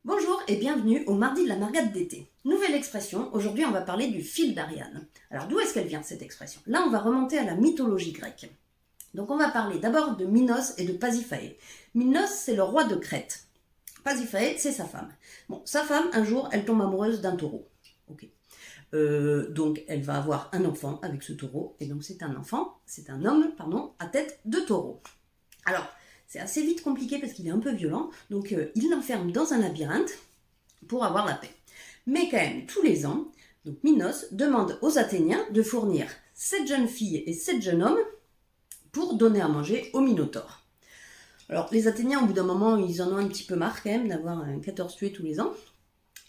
Bonjour et bienvenue au mardi de la Margate d'été. Nouvelle expression, aujourd'hui on va parler du fil d'Ariane. Alors d'où est-ce qu'elle vient cette expression? Là on va remonter à la mythologie grecque. Donc on va parler d'abord de Minos et de Pasiphae. Minos c'est le roi de Crète. Pasiphae c'est sa femme. Bon, sa femme un jour elle tombe amoureuse d'un taureau. Ok. Donc elle va avoir un enfant avec ce taureau et donc c'est un homme à tête de taureau. Alors, c'est assez vite compliqué parce qu'il est un peu violent, donc il l'enferme dans un labyrinthe pour avoir la paix. Mais quand même, tous les ans, donc Minos demande aux Athéniens de fournir 7 jeunes filles et 7 jeunes hommes pour donner à manger au Minotaure. Alors, les Athéniens, au bout d'un moment, ils en ont un petit peu marre quand même d'avoir 14 tués tous les ans.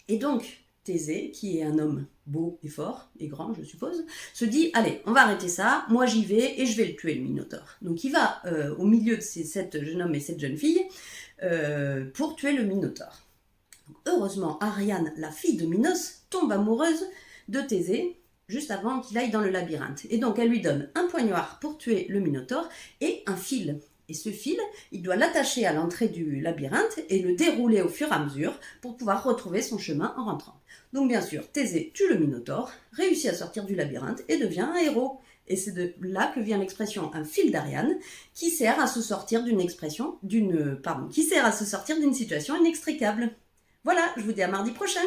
Et donc, Thésée, qui est un homme beau et fort, et grand je suppose, se dit, allez, on va arrêter ça, moi j'y vais et je vais le tuer le Minotaure. Donc il va au milieu de ces 7 jeunes hommes et 7 jeunes filles pour tuer le Minotaure. Donc, heureusement, Ariane, la fille de Minos, tombe amoureuse de Thésée juste avant qu'il aille dans le labyrinthe. Et donc elle lui donne un poignard pour tuer le Minotaure et un fil. Et ce fil, il doit l'attacher à l'entrée du labyrinthe et le dérouler au fur et à mesure pour pouvoir retrouver son chemin en rentrant. Donc bien sûr, Thésée tue le Minotaure, réussit à sortir du labyrinthe et devient un héros. Et c'est de là que vient l'expression un fil d'Ariane qui sert à se sortir d'une situation inextricable. Voilà, je vous dis à mardi prochain.